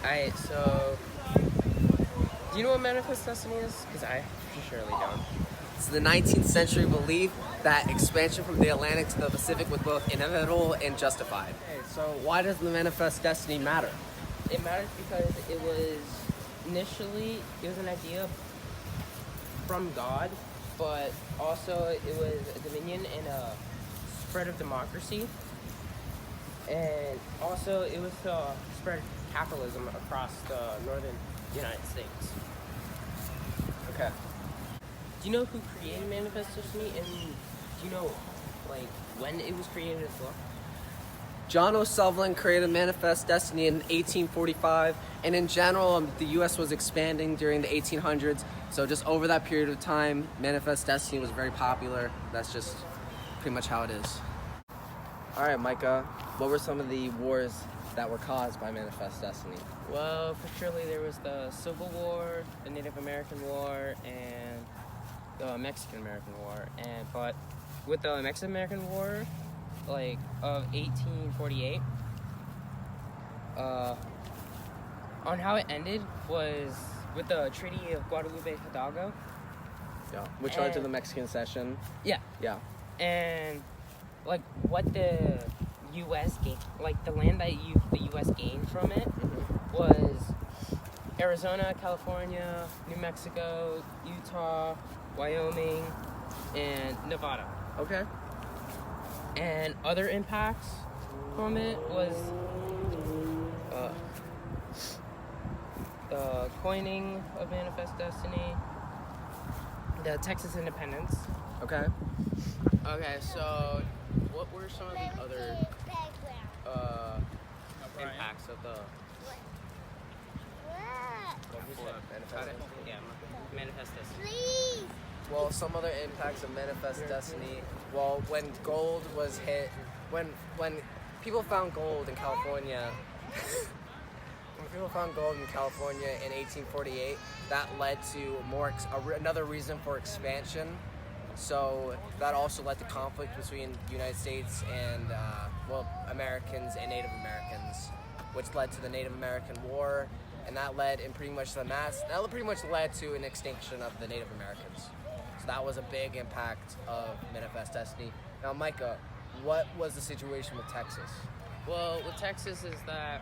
Alright, so do you know what Manifest Destiny is? Because I surely don't. It's the 19th century belief that expansion from the Atlantic to the Pacific was both inevitable and justified. Okay, so why does the Manifest Destiny matter? It matters because it was an idea from God, but also it was a dominion and a spread of democracy, and also it was to spread capitalism across the northern United States. Okay. Do you know who created Manifest Destiny, and do you know like when it was created as well? John O'Sullivan created Manifest Destiny in 1845, and in general, the U.S. was expanding during the 1800s. So just over that period of time, Manifest Destiny was very popular. That's just pretty much how it is. All right, Micah, what were some of the wars that were caused by Manifest Destiny? Well, for surely there was the Civil War, the Native American War, and the Mexican American War. But with the Mexican American War, like of 1848, on how it ended was with the Treaty of Guadalupe Hidalgo. Yeah, which led to the Mexican Cession. Yeah, Yeah. and like what the U.S. gained, like the land that the U.S. gained from it was Arizona, California, New Mexico, Utah, Wyoming, and Nevada. Okay. And other impacts from it was the coining of Manifest Destiny, the Texas independence. Okay. Okay, so what were some of the other impacts of the Manifest Destiny? Please. Well, some other impacts of Manifest Destiny. Well, when gold was hit, when people found gold in California, when people found gold in California in 1848, that led to another reason for expansion. So that also led to conflict between the United States and Americans and Native Americans, which led to the Native American War, and that pretty much led to an extinction of the Native Americans. So that was a big impact of Manifest Destiny. Now, Micah, what was the situation with Texas? Well, with Texas is that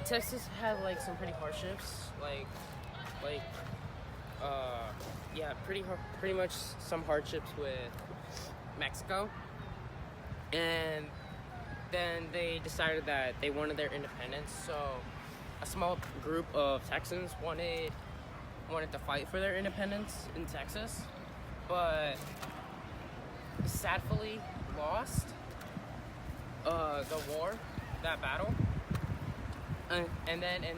Texas had like some pretty hardships, pretty much some hardships with Mexico, and then they decided that they wanted their independence. So a small group of Texans wanted to fight for their independence in Texas, but sadly lost that battle. And then in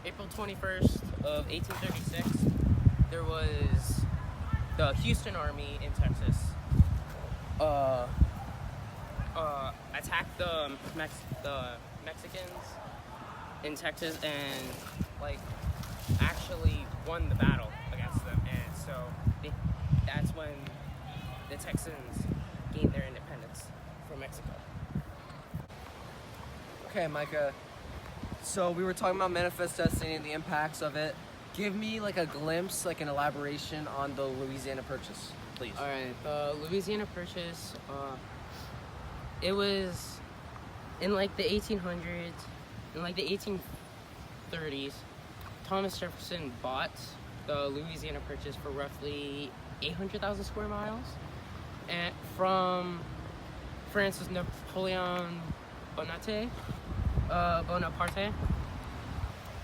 April 21st of 1836, there was the Houston Army in Texas attacked the Mexicans in Texas and actually won the battle against them, and so that's when the Texans gained their independence from Mexico. Okay, Micah. So we were talking about Manifest Destiny and the impacts of it. Give me like a glimpse, like an elaboration on the Louisiana Purchase, please. All right, the Louisiana Purchase. It was in like the 1800s, in like the 1830s. Thomas Jefferson bought the Louisiana Purchase for roughly 800,000 square miles, and from France's Napoleon Bonaparte,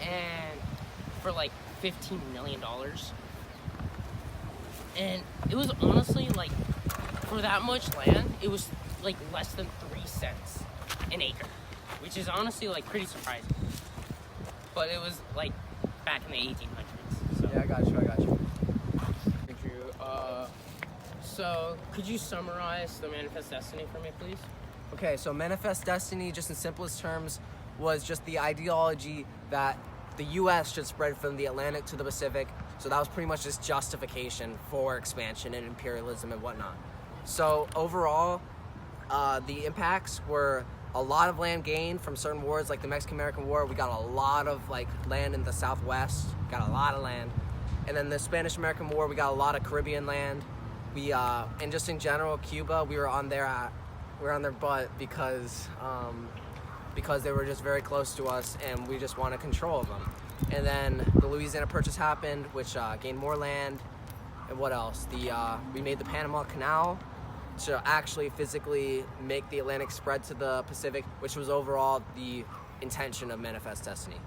and for like $15 million. And it was honestly like, for that much land, it was like less than 3 cents an acre, which is honestly like pretty surprising. But it was like back in the 1800s. So. Yeah, I got you. Thank you. So could you summarize the Manifest Destiny for me, please? Okay, so Manifest Destiny, just in simplest terms, was just the ideology that the U.S. should spread from the Atlantic to the Pacific. So that was pretty much just justification for expansion and imperialism and whatnot. So overall, the impacts were a lot of land gained from certain wars, like the Mexican-American War. We got a lot of like land in the Southwest, got a lot of land. And then the Spanish-American War, we got a lot of Caribbean land. We and just in general, Cuba, we were on their butt because they were just very close to us, and we just wanted control of them. And then the Louisiana Purchase happened, which gained more land. And what else? We made the Panama Canal to actually physically make the Atlantic spread to the Pacific, which was overall the intention of Manifest Destiny.